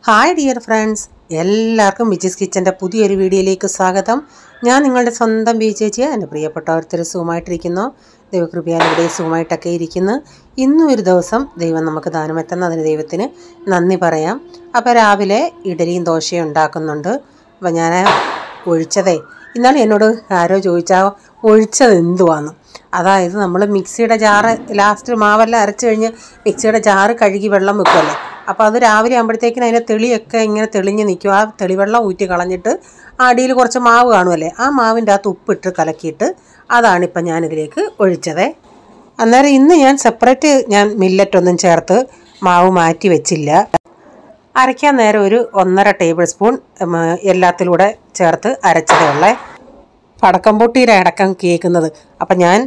Hi dear friends, എല്ലാവർക്കും വിജീസ് കിച്ചൻ്റെ പുതിയൊരു വീഡിയോയിലേക്ക് സ്വാഗതം. ഞാൻ നിങ്ങളുടെ സ്വന്തം ബി ചേച്ചിയെ എൻ്റെ പ്രിയപ്പെട്ട ഓരോരുത്തർ സുഖമായിട്ടിരിക്കുന്നു. ദൈവകൃപയാൽ ഇവിടെ സുഖമായിട്ടൊക്കെ ഇരിക്കുന്നു. ഇന്നും ഒരു ദിവസം ദൈവം നമുക്ക് ദാനമെത്തുന്ന അതിന് ദൈവത്തിന് നന്ദി പറയാം. അപ്പോൾ രാവിലെ ഇഡലിയും ദോശയും ഉണ്ടാക്കുന്നുണ്ട്. അപ്പോൾ ഞാൻ ഒഴിച്ചതേ, ഇന്നാണ് എന്നോട് ആരോ ചോദിച്ചാൽ ഒഴിച്ചത് എന്തുവാന്ന്. അതായത് നമ്മൾ മിക്സിയുടെ ജാറ് ലാസ്റ്റ് മാവെല്ലാം അരച്ച് കഴിഞ്ഞ് മിക്സിയുടെ ജാറ് കഴുകി വെള്ളം വെക്കുമല്ലേ, അപ്പോൾ അത് രാവിലെ ആകുമ്പോഴത്തേക്കിന് അതിൻ്റെ തെളിയൊക്കെ ഇങ്ങനെ തെളിഞ്ഞ് നിൽക്കും. ആ തെളിവെള്ളം ഊറ്റി കളഞ്ഞിട്ട് അടിയിൽ കുറച്ച് മാവ് കാണുമല്ലേ, ആ മാവിൻ്റെ അകത്ത് ഉപ്പിട്ട് കലക്കിയിട്ട് അതാണിപ്പം ഞാനിതിലേക്ക് ഒഴിച്ചത്. അന്നേരം ഇന്ന് ഞാൻ സെപ്പറേറ്റ് മില്ലറ്റൊന്നും ചേർത്ത് മാവ് മാറ്റി വെച്ചില്ല. അരയ്ക്കാൻ നേരം ഒരു 1.5 ടേബിൾ സ്പൂൺ എല്ലാത്തിലൂടെ ചേർത്ത് അരച്ചതേ ഉള്ളേ. പടക്കം പൊട്ടിയുടെ അടക്കം കേൾക്കുന്നത്. അപ്പം ഞാൻ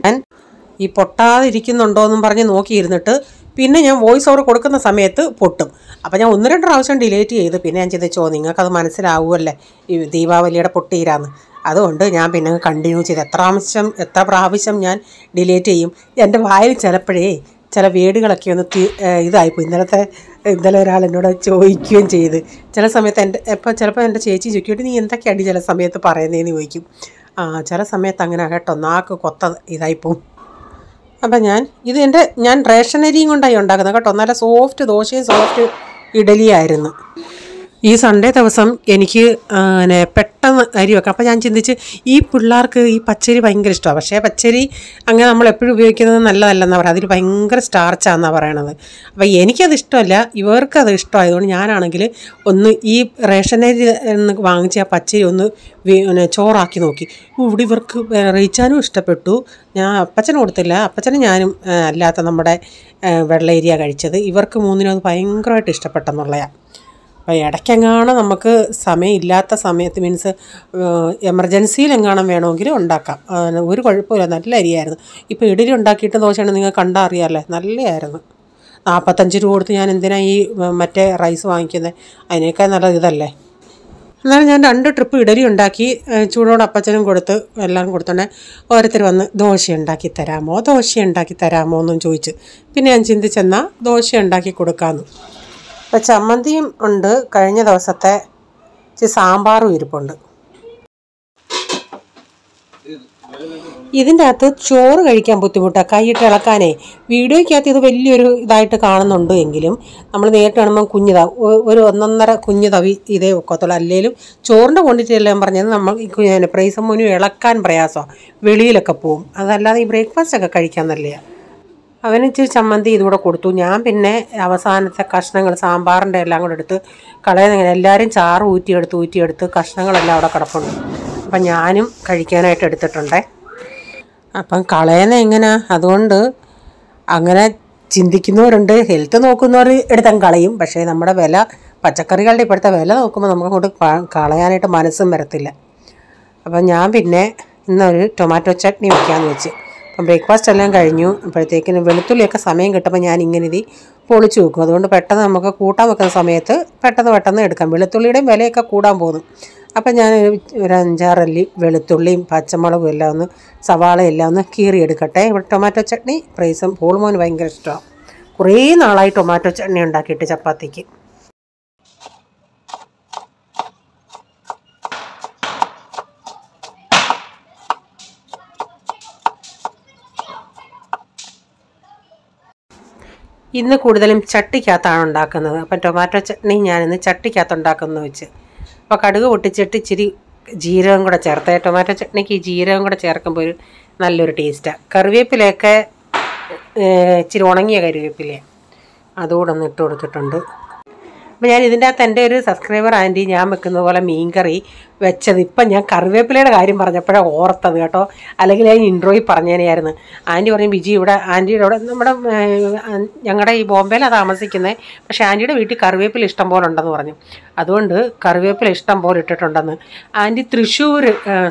ഈ പൊട്ടാതിരിക്കുന്നുണ്ടോ എന്നും പറഞ്ഞ് നോക്കിയിരുന്നിട്ട് പിന്നെ ഞാൻ വോയിസ് ഓവർ കൊടുക്കുന്ന സമയത്ത് പൊട്ടും. അപ്പം ഞാൻ 1-2 പ്രാവശ്യം ഡിലേറ്റ് ചെയ്ത് പിന്നെ ഞാൻ ചിന്തിച്ചോ നിങ്ങൾക്കത് മനസ്സിലാവുമല്ലേ ഈ ദീപാവലിയുടെ പൊട്ടിയിരാന്ന്. അതുകൊണ്ട് ഞാൻ പിന്നെ കണ്ടിന്യൂ ചെയ്ത് എത്ര പ്രാവശ്യം ഞാൻ ഡിലേറ്റ് ചെയ്യും. എൻ്റെ വായിൽ ചില വേടുകളൊക്കെ ഒന്ന് ഇതായിപ്പോയി. ഇന്നലെ ഒരാൾ എന്നോട് ചോദിക്കുകയും ചെയ്ത് ചില സമയത്ത് ചിലപ്പോൾ എൻ്റെ ചേച്ചി ചോദിക്കിട്ട് നീ എന്തൊക്കെയാണ് ചില സമയത്ത് പറയുന്നതെന്ന് ചോദിക്കും. ചില സമയത്ത് അങ്ങനെ കേട്ടോ, നാക്ക് കൊത്ത ഇതായിപ്പോവും. അപ്പം ഞാൻ റേഷൻ അരിയും കൊണ്ടായി ഉണ്ടാക്കുന്നത് കേട്ടോ. നല്ല സോഫ്റ്റ് ദോശയും സോഫ്റ്റ് ഇഡലിയായിരുന്നു. ഈ സൺഡേ ദിവസം എനിക്ക് പെട്ടെന്ന് അരി വെക്കാം. അപ്പോൾ ഞാൻ ചിന്തിച്ച് ഈ പിള്ളേർക്ക് ഈ പച്ചരി ഭയങ്കര ഇഷ്ടമാണ്. പക്ഷേ പച്ചരി അങ്ങനെ നമ്മൾ എപ്പോഴും ഉപയോഗിക്കുന്നത് നല്ലതല്ലെന്നാണ് പറയുക. അതിൽ ഭയങ്കര സ്റ്റാർച്ചാണെന്നാണ് പറയണത്. അപ്പോൾ എനിക്കത് ഇഷ്ടമല്ല, ഇവർക്കത് ഇഷ്ടമായതുകൊണ്ട് ഞാനാണെങ്കിൽ ഒന്ന് ഈ റേഷൻ അരി വാങ്ങിച്ച ആ പച്ചരി ഒന്ന് ചോറാക്കി നോക്കി. ഇവിടെ ഇവർക്ക് റീച്ചാനും ഇഷ്ടപ്പെട്ടു. ഞാൻ അപ്പച്ചന് കൊടുത്തില്ല, അപ്പച്ചനും ഞാനും അല്ലാത്ത നമ്മുടെ വെള്ളയരിയാണ് കഴിച്ചത്. ഇവർക്ക് മൂന്നിനും അത് ഭയങ്കരമായിട്ട് ഇഷ്ടപ്പെട്ടെന്നുള്ളതാണ്. അപ്പോൾ ഇടയ്ക്കെങ്ങാണം നമുക്ക് സമയമില്ലാത്ത സമയത്ത് മീൻസ് എമർജൻസിയിലെങ്ങാണം വേണമെങ്കിൽ ഉണ്ടാക്കാം. ഒരു കുഴപ്പമില്ല, നല്ല അരിയായിരുന്നു. ഇപ്പോൾ ഇഡലി ഉണ്ടാക്കിയിട്ട് ദോശയാണ് നിങ്ങൾ കണ്ടാൽ അറിയാമല്ലേ, നല്ലതായിരുന്നു. 45 രൂപ കൊടുത്ത് ഞാൻ എന്തിനാണ് ഈ മറ്റേ റൈസ് വാങ്ങിക്കുന്നത്, അതിനേക്കാൾ നല്ല ഇതല്ലേ. എന്നാലും ഞാൻ 2 ട്രിപ്പ് ഇഡലി ഉണ്ടാക്കി ചൂടോടെ അപ്പച്ചനും കൊടുത്ത് എല്ലാം കൊടുത്തോണ്ടേ ഓരോരുത്തർ വന്ന് ദോശ ഉണ്ടാക്കി തരാമോ എന്നും ചോദിച്ച് പിന്നെ ഞാൻ ചിന്തിച്ചെന്നാൽ ദോശ ഉണ്ടാക്കി കൊടുക്കാമെന്ന്. ഇപ്പോൾ ചമ്മന്തിയും ഉണ്ട്, കഴിഞ്ഞ ദിവസത്തെ സാമ്പാറും ഇരിപ്പുണ്ട്. ഇതിൻ്റെ അകത്ത് ചോറ് കഴിക്കാൻ ബുദ്ധിമുട്ടാണ്, കൈയിട്ട് ഇളക്കാനേ. വീഡിയോയ്ക്കകത്ത് ഇത് വലിയൊരു ഇതായിട്ട് കാണുന്നുണ്ട് എങ്കിലും നമ്മൾ നേരിട്ട് കാണുമ്പോൾ ഒരു 1.5 കുഞ്ഞ് തവി ഇതേ ഒക്കത്തുള്ളൂ. അല്ലെങ്കിലും ചോറിൻ്റെ ക്വാണ്ടിറ്റി എല്ലാം പറഞ്ഞത് നമ്മൾ പ്രൈസ് മുന്നും ഇളക്കാൻ പ്രയാസമാണ്, വെളിയിലൊക്കെ പോവും. അതല്ലാതെ ഈ ബ്രേക്ക്ഫാസ്റ്റൊക്കെ കഴിക്കാൻ നല്ലതാണ്. അവനിച്ചിരി ചമ്മന്തി ഇതുകൂടെ കൊടുത്തു. ഞാൻ പിന്നെ അവസാനത്തെ കഷ്ണങ്ങൾ സാമ്പാറിൻ്റെ എല്ലാം കൂടെ എടുത്ത് കളയുന്ന, എല്ലാവരും ചാറ് ഊറ്റിയെടുത്ത് കഷ്ണങ്ങളെല്ലാം അവിടെ കിടപ്പുണ്ട്. അപ്പം ഞാനും കഴിക്കാനായിട്ട് എടുത്തിട്ടുണ്ടേ. അപ്പം കളയുന്ന എങ്ങനെയാണ്, അതുകൊണ്ട് അങ്ങനെ ചിന്തിക്കുന്നവരുണ്ട്. ഹെൽത്ത് നോക്കുന്നവർ എടുത്തങ്ങ് കളയും. പക്ഷേ നമ്മുടെ പച്ചക്കറികളുടെ ഇപ്പോഴത്തെ വില നോക്കുമ്പോൾ നമുക്കങ്ങോട്ട് കളയാനായിട്ട് മനസ്സും വരത്തില്ല. അപ്പം ഞാൻ പിന്നെ ഇന്നൊരു ടൊമാറ്റോ ചട്നി വയ്ക്കാമെന്ന് വെച്ച്. അപ്പം ബ്രേക്ക്ഫാസ്റ്റ് എല്ലാം കഴിഞ്ഞു. അപ്പോഴത്തേക്കിന് വെളുത്തുള്ളിയൊക്കെ സമയം കിട്ടുമ്പോൾ ഞാൻ ഇങ്ങനെ ഇത് പൊളിച്ച് വെക്കും. അതുകൊണ്ട് പെട്ടെന്ന് നമുക്ക് കൂട്ടാൻ വെക്കുന്ന സമയത്ത് പെട്ടെന്ന് എടുക്കാം. വെളുത്തുള്ളിയുടെയും വിലയൊക്കെ കൂടാൻ പോകുന്നു. അപ്പം ഞാൻ ഒരു 5-6 അല്ലി വെളുത്തുള്ളിയും പച്ചമുളകും എല്ലാം ഒന്ന് സവാളയും എല്ലാം ഒന്ന് കീറിയെടുക്കട്ടെ. ഇവിടെ ടൊമാറ്റോ ചട്നി പോൾമോന് ഭയങ്കര ഇഷ്ടമാണ്. കുറേ നാളായി ടൊമാറ്റോ ചട്നി ഉണ്ടാക്കിയിട്ട് ചപ്പാത്തിക്ക്. ഇന്ന് കൂടുതലും ചട്ടിക്കകത്താണ് ഉണ്ടാക്കുന്നത്. അപ്പം ടൊമാറ്റോ ചട്നി ഞാനിന്ന് ചട്ടിക്കകത്ത് ഉണ്ടാക്കുന്നത് വെച്ച്. അപ്പോൾ കടുക് പൊട്ടിച്ചിട്ട് ഇച്ചിരി ജീരകം കൂടെ ചേർത്ത്, ടൊമാറ്റോ ചട്നിക്ക് ഈ ജീരകം കൂടെ ചേർക്കുമ്പോൾ ഒരു നല്ലൊരു ടേസ്റ്റാണ്. കറിവേപ്പിലയൊക്കെ ഇച്ചിരി ഉണങ്ങിയ കറിവേപ്പില അതുകൂടെ ഒന്ന് ഇട്ട് കൊടുത്തിട്ടുണ്ട്. അപ്പോൾ ഞാൻ ഇതിൻ്റെ അകത്ത് എൻ്റെ ഒരു സബ്സ്ക്രൈബർ ആൻറ്റി ഞാൻ വെക്കുന്നത് പോലെ മീൻകറി വെച്ചത് ഇപ്പം ഞാൻ കറിവേപ്പിലയുടെ കാര്യം പറഞ്ഞപ്പോഴാണ് ഓർത്തത് കേട്ടോ. അല്ലെങ്കിൽ ഞാൻ ഇൻട്രോയിൽ പറഞ്ഞേനെയായിരുന്നു. ആൻറ്റി പറയും ബിജി ഇവിടെ ആൻറ്റിയുടെ അവിടെ ഞങ്ങളുടെ ഈ ബോംബെയിലാണ് താമസിക്കുന്നത്. പക്ഷേ ആൻറ്റിയുടെ വീട്ടിൽ കറിവേപ്പില ഇഷ്ടം പോലെ ഉണ്ടെന്ന് പറഞ്ഞു. അതുകൊണ്ട് കറിവേപ്പില ഇഷ്ടം പോലെ ഇട്ടിട്ടുണ്ടെന്ന്. ആൻറ്റി തൃശ്ശൂർ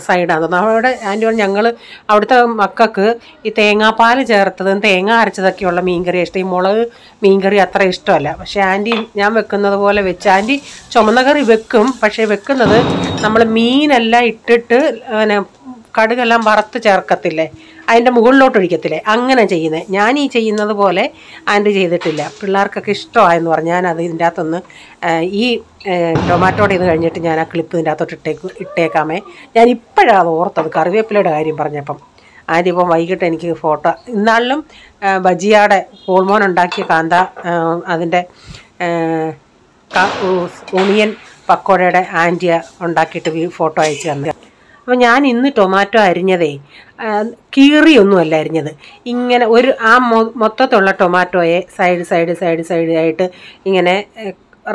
സൈഡാണ് തോന്നുന്നു. അവിടെ ആൻറ്റി പറഞ്ഞു ഞങ്ങൾ അവിടുത്തെ മക്കൾക്ക് ഈ തേങ്ങാപ്പാൽ ചേർത്തതും തേങ്ങ അരച്ചതൊക്കെയുള്ള മീൻകറി ഇഷ്ടം, ഈ മുളക് മീൻകറി അത്ര ഇഷ്ടമല്ല. പക്ഷേ ആൻറ്റി ഞാൻ വെക്കുന്നത് പോലെ വെച്ച് ആൻറ്റി ചുമന്ന കറി വെക്കും. പക്ഷേ വെക്കുന്നത് നമ്മൾ മീനെല്ലാം ഇട്ടിട്ട് കടുകെല്ലാം വറുത്ത് ചേർക്കത്തില്ലേ, അതിൻ്റെ മുകളിലോട്ട് ഒഴിക്കത്തില്ലേ, അങ്ങനെ ചെയ്യുന്നത്. ഞാൻ ഈ ചെയ്യുന്നത് പോലെ ആൻറ്റി ചെയ്തിട്ടില്ല. പിള്ളേർക്കൊക്കെ ഇഷ്ടമായെന്ന് പറഞ്ഞു. ഞാനത് ഇതിൻ്റെ അകത്തൊന്ന് ഈ ടൊമാറ്റോടെ ഇത് കഴിഞ്ഞിട്ട് ഞാൻ ആ ക്ലിപ്പ് ഇതിൻ്റെ അകത്തോട്ട് ഇട്ടേക്കാമേ. ഞാൻ ഇപ്പോഴാണ് അത് ഓർത്തത് കറിവേപ്പിലയുടെ കാര്യം പറഞ്ഞപ്പം. ആദ്യം ഇപ്പം വൈകിട്ട് എനിക്ക് ഫോട്ടോ ഇന്നാളിലും ബജിയാടെ പോൾമോൻ ഉണ്ടാക്കിയ കാന്ത അതിൻ്റെ ഒണിയൻ പക്കോടയുടെ ആൻറ്റിയ ഉണ്ടാക്കിയിട്ട് ഫോട്ടോ അയച്ചു തന്നത്. അപ്പോൾ ഞാൻ ഇന്ന് ടൊമാറ്റോ അരിഞ്ഞതേ കീറിയൊന്നുമല്ല അരിഞ്ഞത്, ഇങ്ങനെ ഒരു മൊത്തത്തുള്ള ടൊമാറ്റോയെ സൈഡായിട്ട് ഇങ്ങനെ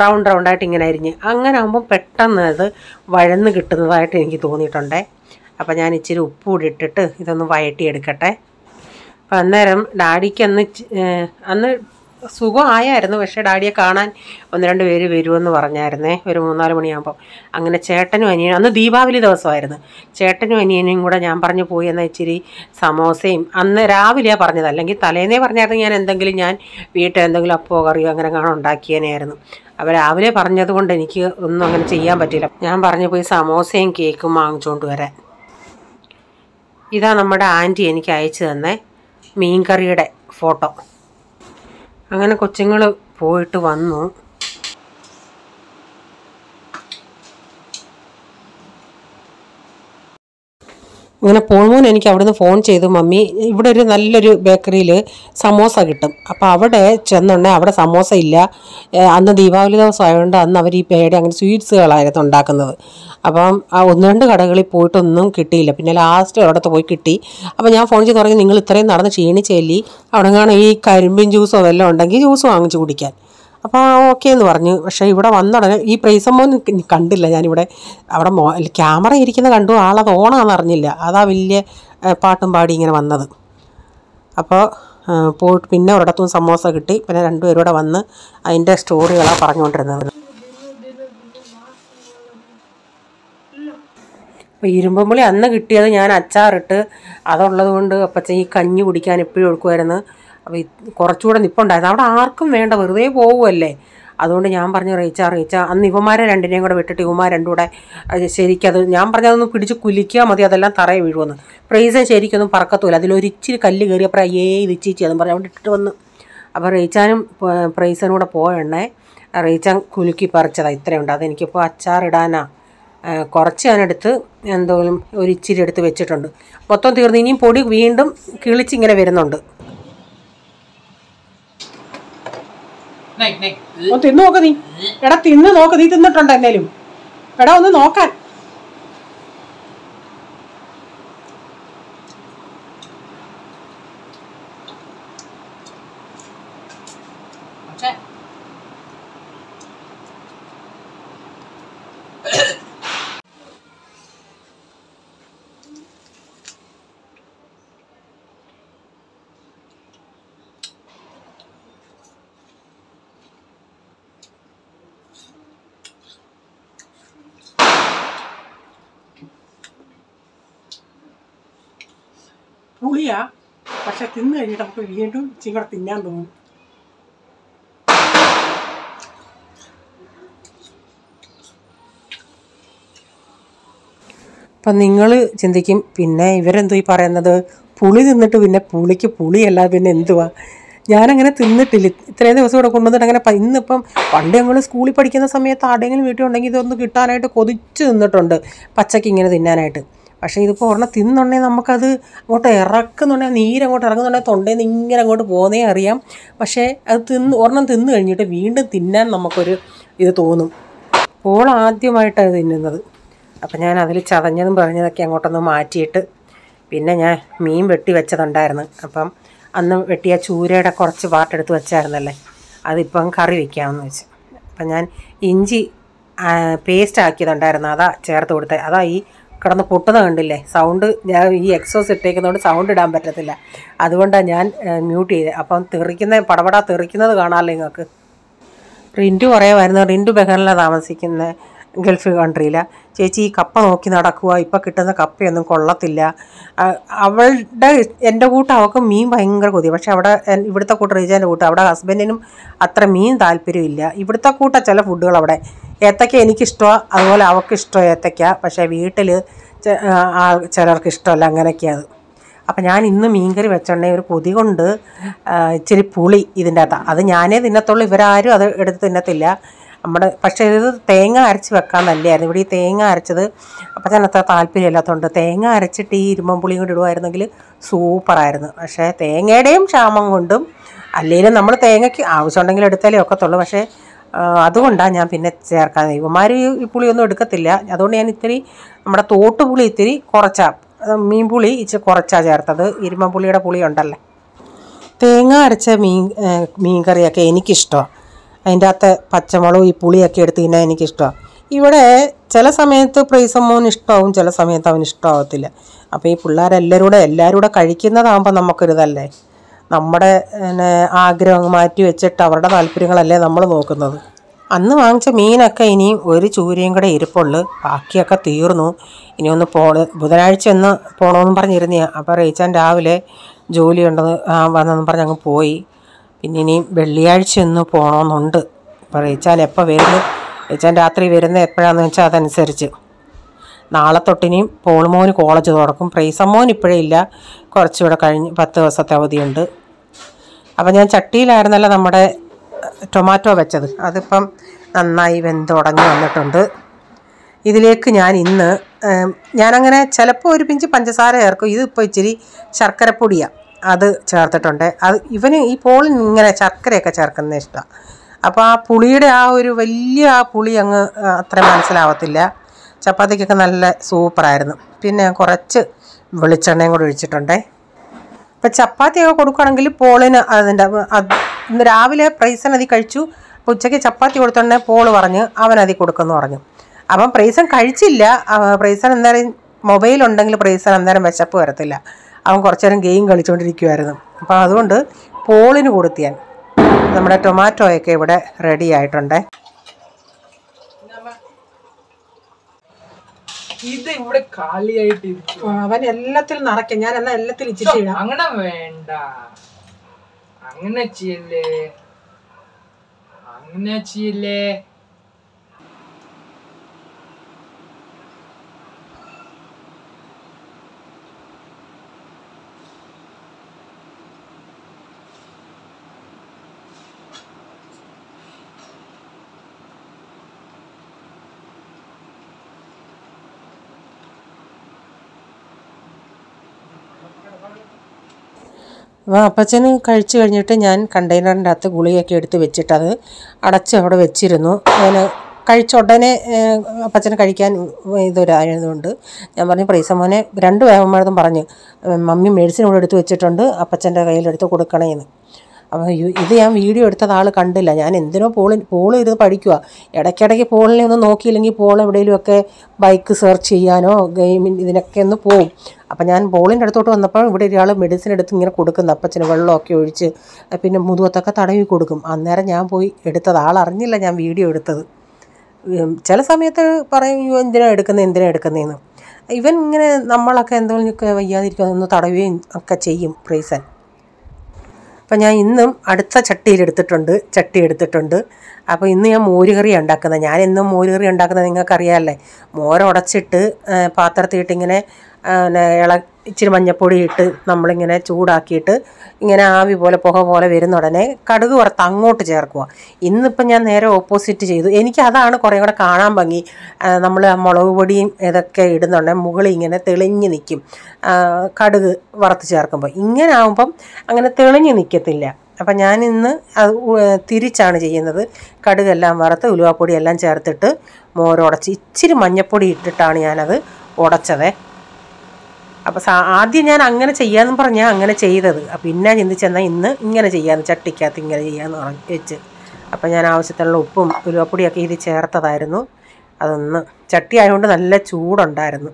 റൗണ്ടായിട്ട് ഇങ്ങനെ അരിഞ്ഞ്, അങ്ങനെ ആകുമ്പോൾ പെട്ടെന്ന് അത് വഴന്ന് കിട്ടുന്നതായിട്ട് എനിക്ക് തോന്നിയിട്ടുണ്ടേ. അപ്പോൾ ഞാൻ ഇച്ചിരി ഉപ്പ് കൂടി ഇട്ടിട്ട് ഇതൊന്ന് വഴറ്റിയെടുക്കട്ടെ. അപ്പം അന്നേരം ഡാഡിക്ക് അന്ന് സുഖമായിരുന്നു. പക്ഷേ ഡാഡിയെ കാണാൻ 1-2 പേര് വരുമെന്ന് പറഞ്ഞായിരുന്നേ, ഒരു 3-4 മണിയാകുമ്പോൾ. അങ്ങനെ ചേട്ടനും അനിയനും, അന്ന് ദീപാവലി ദിവസമായിരുന്നു, ചേട്ടനും അനിയനും കൂടെ ഞാൻ പറഞ്ഞു പോയി എന്നാൽ ഇച്ചിരി സമോസയും അന്ന് രാവിലെയാണ് പറഞ്ഞത്. അല്ലെങ്കിൽ തലേന്നേ പറഞ്ഞായിരുന്നു ഞാൻ വീട്ടിൽ എന്തെങ്കിലും അപ്പോ കറിയോ അങ്ങനെ കാണാൻ ഉണ്ടാക്കിയേനായിരുന്നു. അപ്പോൾ രാവിലെ പറഞ്ഞത് കൊണ്ട് എനിക്ക് ഒന്നും അങ്ങനെ ചെയ്യാൻ പറ്റില്ല. ഞാൻ പറഞ്ഞു പോയി സമോസയും കേക്കും വാങ്ങിച്ചുകൊണ്ട് വരാൻ. ഇതാ നമ്മുടെ ആൻറ്റി എനിക്ക് അയച്ചു തന്നെ മീൻകറിയുടെ ഫോട്ടോ. അങ്ങനെ കൊച്ചുങ്ങൾ പോയിട്ട് വന്നു. അങ്ങനെ പോൾമോൻ എനിക്ക് അവിടുന്ന് ഫോൺ ചെയ്തു, മമ്മി ഇവിടെ ഒരു നല്ലൊരു ബേക്കറിയിൽ സമോസ കിട്ടും, അപ്പോൾ അവിടെ ചെന്നുണ്ടെങ്കിൽ അവിടെ സമോസ ഇല്ല, അന്ന് ദീപാവലി ദിവസം ആയതുകൊണ്ട് അന്ന് അവർ ഈ പേടി അങ്ങനെ സ്വീറ്റ്സുകളായിരുന്നു ഉണ്ടാക്കുന്നത്. അപ്പം ആ 1-2 കടകളിൽ പോയിട്ടൊന്നും കിട്ടിയില്ല. പിന്നെ ലാസ്റ്റ് ഒരിടത്ത് പോയി കിട്ടി. അപ്പോൾ ഞാൻ ഫോൺ ചെയ്ത് പറഞ്ഞു, നിങ്ങൾ ഇത്രയും നടന്ന് ക്ഷീണിച്ചേല്ലി, അവിടെ കാണാൻ ഈ കരിമ്പിൻ ജ്യൂസോ വല്ലതും ഉണ്ടെങ്കിൽ ജ്യൂസ് വാങ്ങിച്ച് കുടിക്കാൻ. അപ്പോൾ ഓക്കെ എന്ന് പറഞ്ഞു. പക്ഷേ ഇവിടെ വന്നുടനെ ഈ പ്രൈസമ്മോൻ കണ്ടില്ല. ഞാനിവിടെ അവിടെ ക്യാമറ ഇരിക്കുന്ന കണ്ടു, ആളത് ഓണാണെന്ന് അറിഞ്ഞില്ല. അതാ വലിയ പാട്ടും പാടി ഇങ്ങനെ വന്നത്. അപ്പോൾ പോയിട്ട് പിന്നെ ഒരിടത്തും സമോസ കിട്ടി. പിന്നെ 2 പേരൂടെ വന്ന് അതിൻ്റെ സ്റ്റോറികളാണ് പറഞ്ഞുകൊണ്ടിരുന്നത്. അപ്പോൾ ഇരുമ്പുളി അന്ന് കിട്ടിയത് ഞാൻ അച്ചാറിട്ട് അതുള്ളത് കൊണ്ട് അപ്പച്ചൻ ഈ കഞ്ഞി കുടിക്കാൻ എപ്പോഴും എടുക്കുമായിരുന്നു. അപ്പോൾ കുറച്ചുകൂടെ നിപ്പുണ്ടായിരുന്നു. അവിടെ ആർക്കും വേണ്ട, വെറുതെ പോകുമല്ലേ. അതുകൊണ്ട് ഞാൻ പറഞ്ഞു റീച്ച അന്ന് ഇവന്മാരെ 2നെയും കൂടെ വിട്ടിട്ട് ഇവന്മാർ 2 കൂടെ ശരിക്കത് ഞാൻ പറഞ്ഞതൊന്ന് പിടിച്ച് കുലിക്കുക മതി, അതെല്ലാം തറയെ വീഴുമെന്ന്. പ്രൈസൻ ശരിക്കൊന്നും പറക്കത്തുമില്ല. അതിലൊരിച്ചിരി കല്ല് കയറിയപ്പോൾ ഇത് ഇച്ചിച്ചി അതും പറഞ്ഞ് അവിടെ ഇട്ടിട്ട് വന്ന്. അപ്പോൾ റീച്ചാനും പ്രൈസനും കൂടെ പോയണ്ണേ. റീച്ചാൻ കുലുക്കി പറിച്ചതാണ് ഇത്രയുണ്ട്. അതെനിക്കിപ്പോൾ അച്ചാറിടാനാ കുറച്ച് ഞാനെടുത്ത് എന്തോലും ഒരിച്ചിരി എടുത്ത് വെച്ചിട്ടുണ്ട്. മൊത്തം തീർന്ന് ഇനിയും പൊടി വീണ്ടും കിളിച്ചിങ്ങനെ വരുന്നുണ്ട്. തിന്നു നോക്ക് നീ, എടാ തിന്ന് നോക്ക്, നീ തിന്നിട്ടുണ്ടോ എന്നേലും? എടാ ഒന്ന് നോക്കാൻ. പുളിയാ, പക്ഷെ തിന്നു കഴിഞ്ഞിട്ട് നമുക്ക് വീണ്ടും ചിങ്ങടെ തിന്നാൻ തോന്നും. അപ്പം നിങ്ങൾ ചിന്തിക്കും, പിന്നെ ഇവരെന്തോ ഈ പറയുന്നത്, പുളി തിന്നിട്ട് പിന്നെ പുളിക്ക് പുളിയല്ല പിന്നെ എന്തുവാ. ഞാനങ്ങനെ തിന്നിട്ടില്ല ഇത്രയും ദിവസം ഇവിടെ കൊണ്ടുവന്നിട്ട്. അങ്ങനെ ഇന്നിപ്പം പണ്ട് ഞങ്ങൾ സ്കൂളിൽ പഠിക്കുന്ന സമയത്ത് ആടെങ്കിലും വീട്ടിൽ ഉണ്ടെങ്കിൽ ഇതൊന്ന് കിട്ടാനായിട്ട് കൊതിച്ച് നിന്നിട്ടുണ്ട്, പച്ചയ്ക്ക് ഇങ്ങനെ തിന്നാനായിട്ട്. പക്ഷേ ഇതിപ്പോൾ ഒരെണ്ണം തിന്നുണ്ടെങ്കിൽ നമുക്കത് അങ്ങോട്ട് ഇറക്കുന്നുണ്ടെങ്കിൽ നീരങ്ങോട്ട് ഇറങ്ങുന്നുണ്ടെങ്കിൽ തൊണ്ടയിൽ നിന്ന് ഇങ്ങനെ അങ്ങോട്ട് പോകുന്നേ അറിയാം. പക്ഷേ അത് ഒരെണ്ണം തിന്നു കഴിഞ്ഞിട്ട് വീണ്ടും തിന്നാൻ നമുക്കൊരു ഇത് തോന്നും. അപ്പോൾ ആദ്യമായിട്ടാണ് തിന്നുന്നത്. അപ്പം ഞാൻ അതിൽ ചതഞ്ഞതും പറഞ്ഞതൊക്കെ അങ്ങോട്ടൊന്ന് മാറ്റിയിട്ട് പിന്നെ ഞാൻ മീൻ വെട്ടി വെച്ചതുണ്ടായിരുന്നു. അപ്പം അന്ന് വെട്ടിയ ചൂരയുടെ കുറച്ച് പാട്ടെടുത്ത് വെച്ചായിരുന്നല്ലേ, അതിപ്പം കറി വയ്ക്കാമെന്ന് വെച്ച്. അപ്പം ഞാൻ ഇഞ്ചി പേസ്റ്റ് ആക്കിയതുണ്ടായിരുന്നു, അതാ ചേർത്ത് കൊടുത്തത്. അതാ ഈ കിടന്ന് പൊട്ടുന്ന കണ്ടില്ലേ സൗണ്ട്. ഞാൻ ഈ എക്സോസ് ഇട്ടേക്കുന്നതുകൊണ്ട് സൗണ്ട് ഇടാൻ പറ്റത്തില്ല, അതുകൊണ്ടാണ് ഞാൻ മ്യൂട്ട് ചെയ്തത്. അപ്പം പടപടാ തെറിക്കുന്നത് കാണാമല്ലോ നിങ്ങൾക്ക്. റിൻറ്റു പറയുമായിരുന്നു, റിൻറ്റു ബഹറിലാണ് താമസിക്കുന്നത്, ഗൾഫ് കൺട്രിയിലാണ്. ചേച്ചി ഈ കപ്പ നോക്കി നടക്കുക, ഇപ്പം കിട്ടുന്ന കപ്പയൊന്നും കൊള്ളത്തില്ല. എൻ്റെ കൂട്ടം അവൾക്ക് മീൻ ഭയങ്കര കൊതിയാണ്. പക്ഷെ അവിടെ ഇവിടുത്തെ കൂട്ടം റീജാൻ്റെ കൂട്ടം അവിടെ ഹസ്ബൻഡിനും അത്ര മീൻ താല്പര്യമില്ല. ഇവിടുത്തെ കൂട്ടം ചില ഫുഡുകൾ അവിടെ ഏത്തക്ക എനിക്കിഷ്ടമാണ്, അതുപോലെ അവൾക്ക് ഇഷ്ടമാണ് ഏത്തക്ക. പക്ഷേ വീട്ടിൽ ചിലർക്ക് ഇഷ്ടമല്ല, അങ്ങനെയൊക്കെയാണ്. അപ്പം ഞാൻ ഇന്ന് മീൻകറി വെച്ചോണ്ടേ ഒരു കൊതി കൊണ്ട് ഇച്ചിരി പുളി ഇതിൻ്റെ അകത്താണ്. അത് ഞാനേ തിന്നത്തുള്ളൂ, ഇവരാരും അത് എടുത്ത് തിന്നത്തില്ല. പക്ഷേ ഇത് തേങ്ങ അരച്ച് വെക്കാൻ നല്ലതായിരുന്നു. ഇവിടെ ഈ തേങ്ങ അരച്ചത് അപ്പച്ചന് അത്ര താല്പര്യമില്ലാത്തതുകൊണ്ട് തേങ്ങ അരച്ചിട്ട് ഈ ഇരുമ്പം പുളിയും കൂടി ഇടുമായിരുന്നെങ്കിൽ സൂപ്പറായിരുന്നു. പക്ഷേ തേങ്ങയുടെയും ക്ഷാമം കൊണ്ടും അല്ലെങ്കിലും നമ്മൾ തേങ്ങയ്ക്ക് ആവശ്യമുണ്ടെങ്കിൽ എടുത്താലേ ഒക്കത്തുള്ളൂ. പക്ഷേ അതുകൊണ്ടാണ് ഞാൻ പിന്നെ ചേർക്കാൻ. ഇവന്മാർ ഈ പുളിയൊന്നും എടുക്കത്തില്ല. അതുകൊണ്ട് ഞാൻ ഇത്തിരി നമ്മുടെ തോട്ടുപുളി ഇത്തിരി മീൻ പുളി ഇച്ചിരി കുറച്ചാണ് ചേർത്തത്. ഇരുമ്പം പുളിയുടെ പുളി ഉണ്ടല്ലേ. തേങ്ങ അരച്ച മീൻ കറിയൊക്കെ എനിക്കിഷ്ടമാണ്. അതിൻ്റെ അകത്ത് പച്ചമുളകും ഈ പുളിയൊക്കെ എടുത്ത് തിന്നാൻ എനിക്കിഷ്ടമാണ്. ഇവിടെ ചില സമയത്ത് പ്രൈസമ്മോന് ഇഷ്ടമാവും, ചില സമയത്ത് അവന് ഇഷ്ടമാവത്തില്ല. അപ്പോൾ ഈ എല്ലാവരും കൂടെ കഴിക്കുന്നതാകുമ്പോൾ നമുക്കൊരിതല്ലേ, നമ്മുടെ ആഗ്രഹം മാറ്റി വെച്ചിട്ട് അവരുടെ താല്പര്യങ്ങളല്ലേ നമ്മൾ നോക്കുന്നത്. അന്ന് വാങ്ങിച്ച മീനൊക്കെ ഇനിയും ഒരു ചൂരയും കൂടെ ഇരിപ്പുള്ളൂ, ബാക്കിയൊക്കെ തീർന്നു. ഇനി ഒന്ന് ബുധനാഴ്ച ഒന്ന് പോകണമെന്ന് പറഞ്ഞിരുന്നതാണ്. അപ്പോൾ റീച്ചാൻ രാവിലെ ജോലി ഉണ്ടെന്ന് വന്നെന്ന് പറഞ്ഞ് അങ്ങ് പോയി. പിന്നെ ഇനിയും വെള്ളിയാഴ്ച ഒന്ന് പോകണമെന്നുണ്ട്. അപ്പോൾ റീച്ചാൻ എപ്പോൾ വരുന്നു, റീച്ചാൻ രാത്രി വരുന്നത് എപ്പോഴാണെന്ന് വെച്ചാൽ അതനുസരിച്ച്. നാളെ തൊട്ടിനിയും പോളുമോന് കോളേജ് തുറക്കും. പ്രൈസമ്മോൻ ഇപ്പോഴേ ഇല്ല, കുറച്ചുകൂടെ കഴിഞ്ഞ് 10 ദിവസത്തെ അവധിയുണ്ട്. അപ്പോൾ ഞാൻ ചട്ടിയിലായിരുന്നല്ലോ നമ്മുടെ ടൊമാറ്റോ വെച്ചത്, അതിപ്പം നന്നായി വെന്തുടഞ്ഞ് വന്നിട്ടുണ്ട്. ഇതിലേക്ക് ഞാനങ്ങനെ ചിലപ്പോൾ ഒരു പിഞ്ച് പഞ്ചസാര ചേർക്കും. ഇതിപ്പോൾ ഇച്ചിരി ശർക്കരപ്പൊടിയാണ്, അത് ചേർത്തിട്ടുണ്ട്. ഈ പോളിന് ഇങ്ങനെ ശർക്കരയൊക്കെ ചേർക്കുന്നത് ഇഷ്ടമാണ്. അപ്പോൾ ആ പുളിയുടെ ഒരു വലിയ പുളി അങ്ങ് അത്ര മനസ്സിലാവത്തില്ല. ചപ്പാത്തിക്കൊക്കെ നല്ല സൂപ്പറായിരുന്നു. പിന്നെ കുറച്ച് വെളിച്ചെണ്ണയും കൂടെ ഒഴിച്ചിട്ടുണ്ടേ. ഇപ്പം ചപ്പാത്തിയൊക്കെ കൊടുക്കുകയാണെങ്കിൽ പോളിന് ഇന്ന് രാവിലെ പ്രൈസൻ അതിൽ കഴിച്ചു. അപ്പോൾ ഉച്ചയ്ക്ക് ചപ്പാത്തി കൊടുത്തോണ്ടേ പോള് പറഞ്ഞ് അവനതിൽ കൊടുക്കുമെന്ന് പറഞ്ഞു. അപ്പം പ്രൈസൻ കഴിച്ചില്ല. പ്രൈസൻ അന്നേരം മൊബൈലുണ്ടെങ്കിൽ പ്രൈസൻ അന്നേരം വിശപ്പ് വരത്തില്ല. അവൻ കുറച്ചു നേരം ഗെയിം കളിച്ചുകൊണ്ടിരിക്കുമായിരുന്നു. അപ്പോൾ അതുകൊണ്ട് പോളിന് കൊടുത്ത് ഞാൻ. നമ്മുടെ ടൊമാറ്റോയൊക്കെ ഇവിടെ റെഡി ആയിട്ടുണ്ട്. ഇത് ഇവിടെ കാലിയായിട്ട് അവൻ എല്ലാത്തിലും നിറയ്ക്കാം. ഞാൻ എന്നാൽ എല്ലാത്തിലും ഇച്ചിരി അങ്ങനെ വേണ്ട, അങ്ങനെ ചെയ്യല്ലേ. അപ്പച്ചന് കഴിച്ചു കഴിഞ്ഞിട്ട് ഞാൻ കണ്ടെയ്നറിൻ്റെ അകത്ത് ഗുളികയൊക്കെ എടുത്ത് വെച്ചിട്ട് അത് അടച്ച് അവിടെ വെച്ചിരുന്നു. ഞാൻ കഴിച്ച ഉടനെ അപ്പച്ചന് കഴിക്കാൻ ഇതൊരായതുകൊണ്ട് ഞാൻ പറഞ്ഞു പ്രൈസമ്മോനെ 2 വേഗന്മാരതും പറഞ്ഞ് മമ്മി മെഡിസിൻ ഇവിടെ എടുത്ത് വെച്ചിട്ടുണ്ട്, അപ്പച്ചൻ്റെ കയ്യിലെടുത്ത് കൊടുക്കണേന്ന്. അപ്പോൾ ഇത് ഞാൻ വീഡിയോ എടുത്തത് ആൾ കണ്ടില്ല. ഞാൻ എന്തിനോ പോൾ ഇരുന്ന് പഠിക്കുക. ഇടയ്ക്കിടയ്ക്ക് പോളിനെ ഒന്ന് നോക്കിയില്ലെങ്കിൽ പോൾ എവിടെയെങ്കിലുമൊക്കെ ബൈക്ക് സെർച്ച് ചെയ്യാനോ ഇതിനൊക്കെ ഒന്ന് പോവും. അപ്പം ഞാൻ പോളിൻ്റെ അടുത്തോട്ട് വന്നപ്പോൾ ഇവിടെ ഒരാൾ മെഡിസിൻ എടുത്ത് ഇങ്ങനെ കൊടുക്കുന്നു. അപ്പച്ചന് വെള്ളമൊക്കെ ഒഴിച്ച് പിന്നെ മുതുകത്തൊക്കെ തടവി കൊടുക്കും. അന്നേരം ഞാൻ പോയി എടുത്തത്. ആളറിഞ്ഞില്ല ഞാൻ വീഡിയോ എടുത്തത്. ചില സമയത്ത് പറയും എന്തിനാ എടുക്കുന്നതെന്ന്. ഇവൻ ഇങ്ങനെ നമ്മളൊക്കെ എന്തെങ്കിലുമൊക്കെ വയ്യാതിരിക്കുക ഒന്ന് തടവുകയും ഒക്കെ ചെയ്യും പ്രൈസൻ. അപ്പം ഞാൻ ഇന്നും അടുത്ത ചട്ടി എടുത്തിട്ടുണ്ട്. അപ്പോൾ ഇന്ന് ഞാൻ മോരുകറി ഉണ്ടാക്കുന്നത്. ഞാൻ എന്നും മോരുകറി ഉണ്ടാക്കുന്നത് നിങ്ങൾക്കറിയാമല്ലേ. മോരുടച്ചിട്ട് പാത്രത്തിലിട്ട് ഇങ്ങനെ ഇച്ചിരി മഞ്ഞപ്പൊടി ഇട്ട് നമ്മളിങ്ങനെ ചൂടാക്കിയിട്ട് ഇങ്ങനെ ആവി പോലെ പുക പോലെ വരുന്ന ഉടനെ കടുക് വറുത്ത് അങ്ങോട്ട് ചേർക്കുക. ഇന്നിപ്പം ഞാൻ നേരെ ഓപ്പോസിറ്റ് ചെയ്തു. എനിക്ക് അതാണ് കുറേ കൂടെ കാണാൻ ഭംഗി. നമ്മൾ മുളക് പൊടിയും ഇതൊക്കെ ഇടുന്നുണ്ടെങ്കിൽ മുകളിൽ ഇങ്ങനെ തെളിഞ്ഞ് നിൽക്കും. കടുക് വറുത്ത് ചേർക്കുമ്പോൾ ഇങ്ങനെ ആകുമ്പം അങ്ങനെ തെളിഞ്ഞ് നിൽക്കത്തില്ല. അപ്പം ഞാനിന്ന് അത് തിരിച്ചാണ് ചെയ്യുന്നത്. കടുകെല്ലാം വറുത്ത് ഉലുവാപ്പൊടി എല്ലാം ചേർത്തിട്ട് മോരുടച്ച് ഇച്ചിരി മഞ്ഞപ്പൊടി ഇട്ടിട്ടാണ് ഞാനത് ഉടച്ചത്. അപ്പോൾ ആദ്യം ഞാൻ അങ്ങനെ ചെയ്യാമെന്ന് പറഞ്ഞാൽ അങ്ങനെ ചെയ്തത്. പിന്നെ ചിന്തിച്ചെന്നാൽ ഇന്ന് ഇങ്ങനെ ചെയ്യാമെന്ന്, ചട്ടിക്കകത്ത് ഇങ്ങനെ ചെയ്യാമെന്ന് വെച്ച്. അപ്പം ഞാൻ ആവശ്യത്തിനുള്ള ഉപ്പും ഉലുവപ്പൊടിയൊക്കെ ഇത് ചേർത്തതായിരുന്നു. അതൊന്ന് ചട്ടി ആയതുകൊണ്ട് നല്ല ചൂടുണ്ടായിരുന്നു.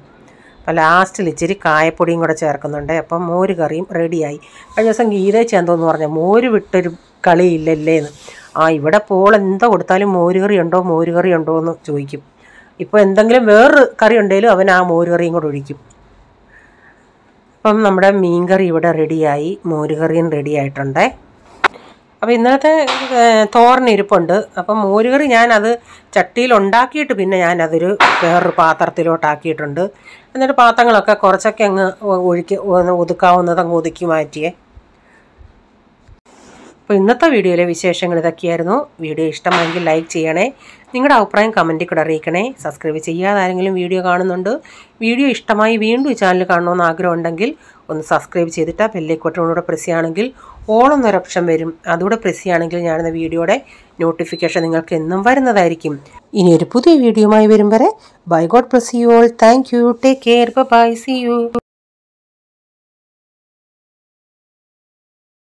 അപ്പോൾ ലാസ്റ്റിൽ ഇച്ചിരി കായപ്പൊടിയും കൂടെ ചേർക്കുന്നുണ്ട്. അപ്പം മോര് കറിയും റെഡിയായി. കഴിഞ്ഞ ദിവസം ഗീതേച്ചി എന്തോന്ന് പറഞ്ഞാൽ മോര് വിട്ടൊരു കളിയില്ലല്ലേന്ന്. ഇവിടെ പോൾ എന്താ കൊടുത്താലും മോര് കറി ഉണ്ടോ എന്ന് ചോദിക്കും. ഇപ്പോൾ എന്തെങ്കിലും വേറൊരു കറി ഉണ്ടെങ്കിലും അവൻ ആ മോര് കറിയും കൂടെ ഒഴിക്കും. അപ്പം നമ്മുടെ മീൻകറി ഇവിടെ റെഡിയായി, മോരുകറിയും റെഡി ആയിട്ടുണ്ട്. അപ്പോൾ ഇന്നത്തെ തോരനിരിപ്പുണ്ട്. അപ്പം മോരുകറി ഞാനത് ചട്ടിയിൽ ഉണ്ടാക്കിയിട്ട് പിന്നെ ഞാനതൊരു വേറൊരു പാത്രത്തിലോട്ടാക്കിയിട്ടുണ്ട്. എന്നിട്ട് പാത്രങ്ങളൊക്കെ കുറച്ചൊക്കെ അങ്ങ് ഒതുക്കാവുന്നത് അങ്ങ് ഒതുക്കി മാറ്റിയേ. അപ്പോൾ ഇന്നത്തെ വീഡിയോയിലെ വിശേഷങ്ങൾ ഇതൊക്കെയായിരുന്നു. വീഡിയോ ഇഷ്ടമായെങ്കിൽ ലൈക്ക് ചെയ്യണേ. നിങ്ങളുടെ അഭിപ്രായം കമൻറ്റിൽ കൂടെ അറിയിക്കണേ. സബ്സ്ക്രൈബ് ചെയ്യാതെ ആരെങ്കിലും വീഡിയോ കാണുന്നുണ്ട്, വീഡിയോ ഇഷ്ടമായി വീണ്ടും ഈ ചാനൽ കാണണമെന്ന് ആഗ്രഹം ഉണ്ടെങ്കിൽ ഒന്ന് സബ്സ്ക്രൈബ് ചെയ്തിട്ട് ബെല്ലൈക്കോട്ടോടുകൂടെ പ്രസ് ചെയ്യുകയാണെങ്കിൽ ഓൾ എന്നൊരു ഓപ്ഷൻ വരും. അതുകൂടെ പ്രസ് ചെയ്യുകയാണെങ്കിൽ ഞാനെന്ന വീഡിയോയുടെ നോട്ടിഫിക്കേഷൻ നിങ്ങൾക്ക് എന്നും വരുന്നതായിരിക്കും. ഇനിയൊരു പുതിയ വീഡിയോയുമായി വരും വരെ bye God bless you all. Thank you. Take care. Bye. See U.